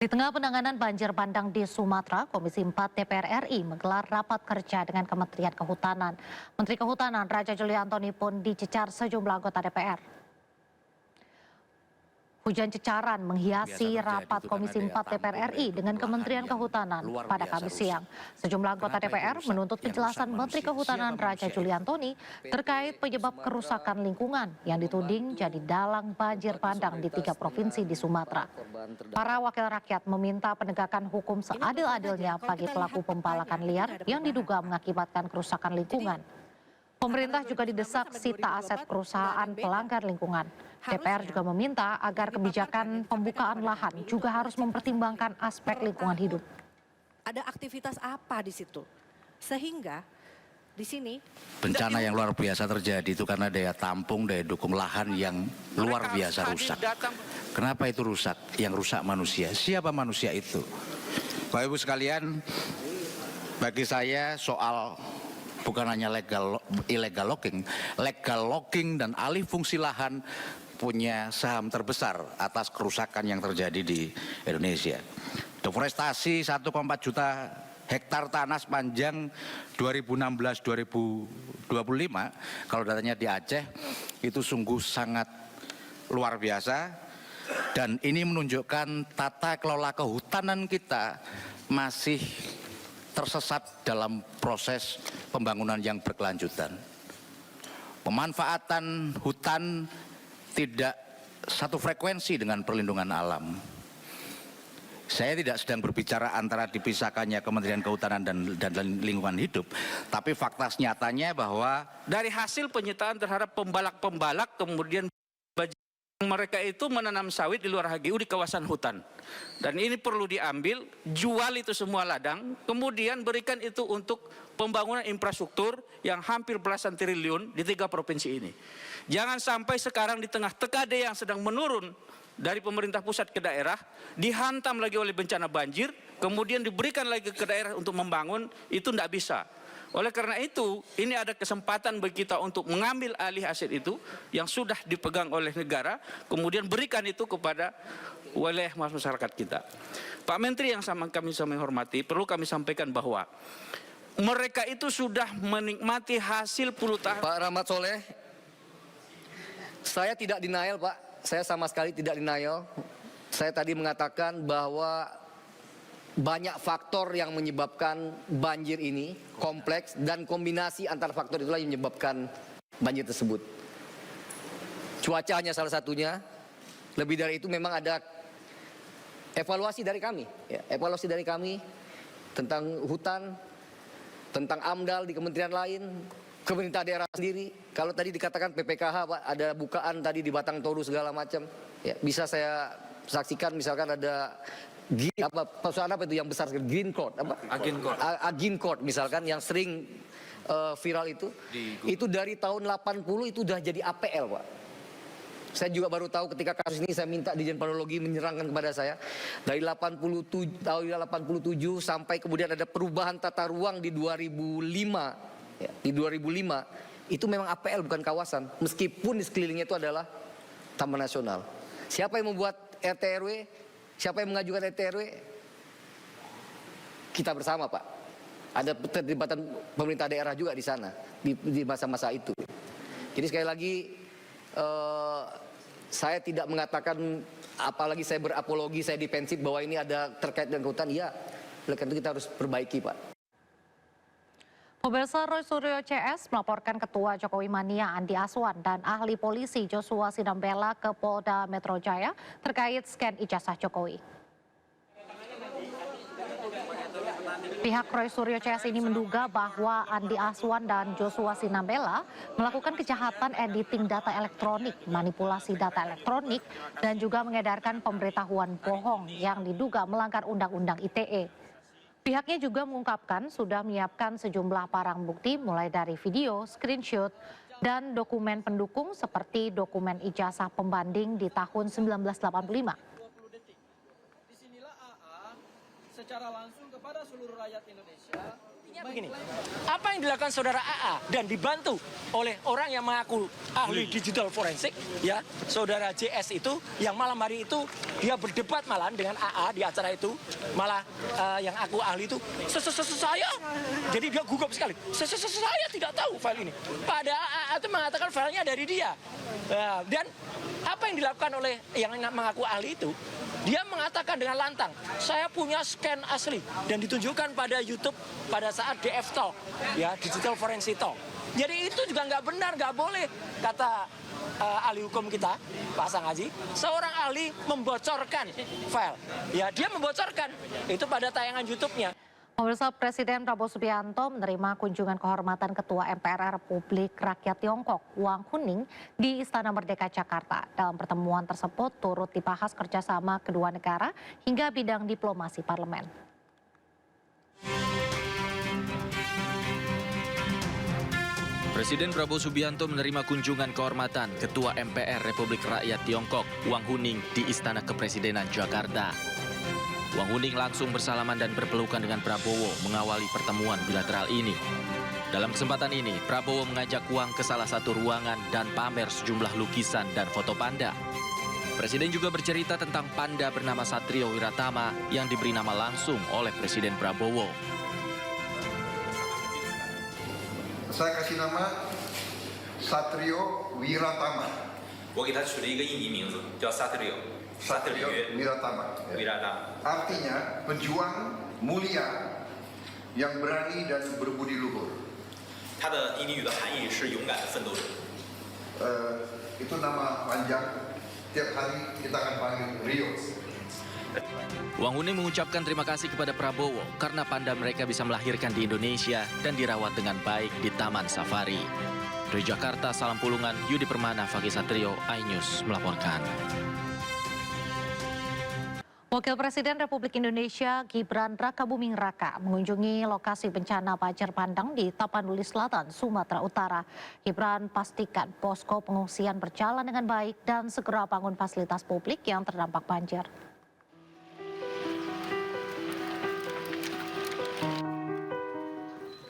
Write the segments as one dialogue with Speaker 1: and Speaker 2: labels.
Speaker 1: Di tengah penanganan banjir bandang di Sumatera, Komisi 4 DPR RI menggelar rapat kerja dengan Kementerian Kehutanan. Menteri Kehutanan Raja Juli Antoni pun dicecar sejumlah anggota DPR. Hujan cecaran menghiasi rapat Komisi 4 DPR RI dengan Kementerian Kehutanan pada Kamis siang. Sejumlah anggota DPR menuntut penjelasan Menteri Kehutanan Raja Juli Antoni terkait penyebab kerusakan lingkungan yang dituding jadi dalang banjir bandang di 3 provinsi di Sumatera. Para wakil rakyat meminta penegakan hukum seadil-adilnya bagi pelaku pembalakan liar yang diduga mengakibatkan kerusakan lingkungan. Pemerintah juga didesak sita aset perusahaan pelanggar lingkungan. DPR juga meminta agar kebijakan pembukaan lahan juga harus mempertimbangkan aspek lingkungan hidup.
Speaker 2: Ada aktivitas apa di situ? Sehingga di sini
Speaker 3: bencana yang luar biasa terjadi itu karena daya tampung, daya dukung lahan yang luar biasa rusak. Kenapa itu rusak? Yang rusak manusia. Siapa manusia itu? Bapak Ibu sekalian, bagi saya soal bukan hanya illegal logging dan alih fungsi lahan punya saham terbesar atas kerusakan yang terjadi di Indonesia. Deforestasi 1,4 juta hektar tanah sepanjang 2016-2025, kalau datanya di Aceh, itu sungguh sangat luar biasa. Dan ini menunjukkan tata kelola kehutanan kita masih tersesat dalam proses pembangunan yang berkelanjutan. Pemanfaatan hutan tidak satu frekuensi dengan perlindungan alam. Saya tidak sedang berbicara antara dipisahkannya Kementerian Kehutanan dan Lingkungan Hidup, tapi fakta nyatanya bahwa
Speaker 4: dari hasil penyitaan terhadap pembalak-pembalak kemudian mereka itu menanam sawit di luar HGU di kawasan hutan. Dan ini perlu diambil, jual itu semua ladang, kemudian berikan itu untuk pembangunan infrastruktur yang hampir belasan triliun di 3 provinsi ini. Jangan sampai sekarang di tengah tekade yang sedang menurun dari pemerintah pusat ke daerah, dihantam lagi oleh bencana banjir, kemudian diberikan lagi ke daerah untuk membangun, itu tidak bisa. Oleh karena itu, ini ada kesempatan bagi kita untuk mengambil alih aset itu yang sudah dipegang oleh negara, kemudian berikan itu kepada wilayah masyarakat kita. Pak Menteri yang kami hormati, perlu kami sampaikan bahwa mereka itu sudah menikmati hasil puluhan.
Speaker 5: Pak Rahmat Soleh, saya tidak denial Pak, saya sama sekali tidak denial. Saya tadi mengatakan bahwa banyak faktor yang menyebabkan banjir ini kompleks dan kombinasi antara faktor itulah yang menyebabkan banjir tersebut. Cuaca hanya salah satunya. Lebih dari itu memang ada evaluasi dari kami, evaluasi dari kami tentang hutan, tentang AMDAL di kementerian lain, pemerintah daerah sendiri. Kalau tadi dikatakan PPKH Pak, ada bukaan tadi di Batang Toru segala macam. Ya, bisa saya saksikan misalkan ada perusahaan apa itu yang besar, Green Court, Agin Court misalkan yang sering viral itu dari tahun 80 itu udah jadi APL Pak. Saya juga baru tahu ketika kasus ini saya minta Dirjen Planologi menyerangkan kepada saya dari 87 tahun 87 sampai kemudian ada perubahan tata ruang di 2005 ya, di 2005 itu memang APL bukan kawasan meskipun di sekelilingnya itu adalah Taman Nasional. Siapa yang membuat RT RW? Siapa yang mengajukan RT RW? Kita bersama Pak. Ada keterlibatan pemerintah daerah juga di sana di masa-masa itu. Jadi sekali lagi saya tidak mengatakan, apalagi saya berapologi, saya defensif bahwa ini ada terkait dengan hutan. Iya, oleh karena itu kita harus perbaiki Pak.
Speaker 1: Pemirsa, Roy Suryo CS melaporkan Ketua Jokowi Mania Andi Aswan dan ahli polisi Joshua Sinambela ke Polda Metro Jaya terkait scan ijazah Jokowi. Pihak Roy Suryo CS ini menduga bahwa Andi Aswan dan Joshua Sinambela melakukan kejahatan editing data elektronik, manipulasi data elektronik, dan juga mengedarkan pemberitahuan bohong yang diduga melanggar Undang-Undang ITE. Pihaknya juga mengungkapkan sudah menyiapkan sejumlah barang bukti mulai dari video, screenshot, dan dokumen pendukung seperti dokumen ijazah pembanding di tahun 1985.
Speaker 6: secara langsung kepada seluruh rakyat Indonesia.
Speaker 7: Begini, apa yang dilakukan saudara AA dan dibantu oleh orang yang mengaku ahli digital forensik, ya, saudara JS itu, yang malam hari itu dia berdebat malam dengan AA di acara itu, malah yang aku ahli itu, saya, jadi dia gugup sekali, saya tidak tahu file ini. Pada AA itu mengatakan filenya dari dia, dan apa yang dilakukan oleh yang mengaku ahli itu? Dia mengatakan dengan lantang, saya punya scan asli dan ditunjukkan pada YouTube pada saat DF Talk, ya, Digital Forensic Talk. Jadi itu juga nggak benar, nggak boleh, kata ahli hukum kita, Pak Sangaji, seorang ahli membocorkan file. Ya, dia membocorkan itu pada tayangan YouTube-nya.
Speaker 1: Pemirsa, Presiden Prabowo Subianto menerima kunjungan kehormatan Ketua MPR Republik Rakyat Tiongkok, Wang Huning, di Istana Merdeka Jakarta. Dalam pertemuan tersebut turut dibahas kerjasama kedua negara hingga bidang diplomasi parlemen.
Speaker 8: Presiden Prabowo Subianto menerima kunjungan kehormatan Ketua MPR Republik Rakyat Tiongkok, Wang Huning, di Istana Kepresidenan Jakarta. Wang Huning langsung bersalaman dan berpelukan dengan Prabowo mengawali pertemuan bilateral ini. Dalam kesempatan ini, Prabowo mengajak Wang ke salah satu ruangan dan pamer sejumlah lukisan dan foto panda. Presiden juga bercerita tentang panda bernama Satrio Wiratama yang diberi nama langsung oleh Presiden Prabowo.
Speaker 9: Saya kasih nama Satrio Wiratama.
Speaker 10: 我给他取了一个印尼名字，叫 Satrio
Speaker 9: Wiratama.
Speaker 10: Wiratama.
Speaker 9: Artinya pejuang mulia yang berani dan berbudi luhur.
Speaker 10: 它的印尼语的含义是勇敢的奋斗者。
Speaker 9: Itu nama panjang. Tiap hari kita akan panggil Rio.
Speaker 8: Wang Huning mengucapkan terima kasih kepada Prabowo karena panda mereka bisa melahirkan di Indonesia dan dirawat dengan baik di Taman Safari. Dari Jakarta, Salam Pulungan, Yudi Permana, Fagi Satrio, iNews melaporkan.
Speaker 1: Wakil Presiden Republik Indonesia Gibran Rakabuming Raka mengunjungi lokasi bencana banjir bandang di Tapanuli Selatan, Sumatera Utara. Gibran pastikan posko pengungsian berjalan dengan baik dan segera bangun fasilitas publik yang terdampak banjir.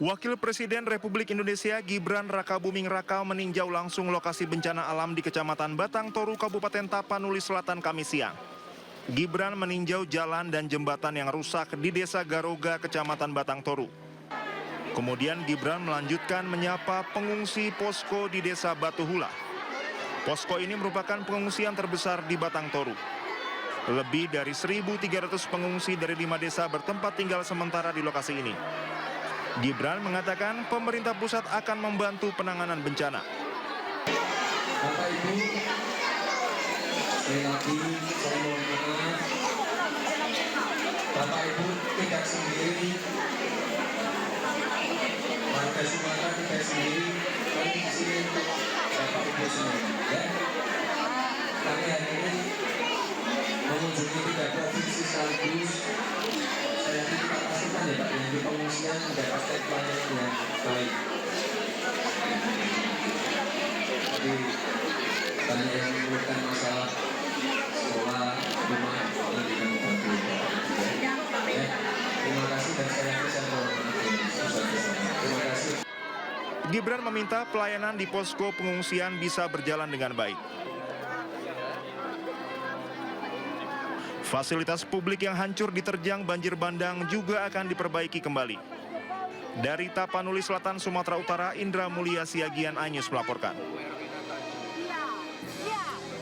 Speaker 11: Wakil Presiden Republik Indonesia Gibran Rakabuming Raka meninjau langsung lokasi bencana alam di Kecamatan Batang Toru, Kabupaten Tapanuli Selatan, Kamis siang. Gibran meninjau jalan dan jembatan yang rusak di Desa Garoga, Kecamatan Batang Toru. Kemudian Gibran melanjutkan menyapa pengungsi posko di Desa Batu Hula. Posko ini merupakan pengungsian terbesar di Batang Toru. Lebih dari 1.300 pengungsi dari 5 desa bertempat tinggal sementara di lokasi ini. Gibran mengatakan pemerintah pusat akan membantu penanganan bencana.
Speaker 6: Bapak Ibu, sekali lagi saya mohon maaf. Bapak Ibu tidak sendiri, warga Sumatera tidak sendiri, kami di sini untuk Bapak Ibu semuanya. Ya. Kami hari ini mengunjungi 3 provinsi sekaligus. Saya kita pastikan ya Pak, yang di pengungsian mendapatkan pelayanan yang baik. Jadi banyak yang memerlukan masalah sekolah, rumah, yang kita membantu. Ya. Terima kasih dan saya mohon terima kasih.
Speaker 11: Gibran meminta pelayanan di posko pengungsian bisa berjalan dengan baik. Fasilitas publik yang hancur diterjang banjir bandang juga akan diperbaiki kembali. Dari Tapanuli Selatan, Sumatera Utara, Indra Mulia Siagian, iNews melaporkan.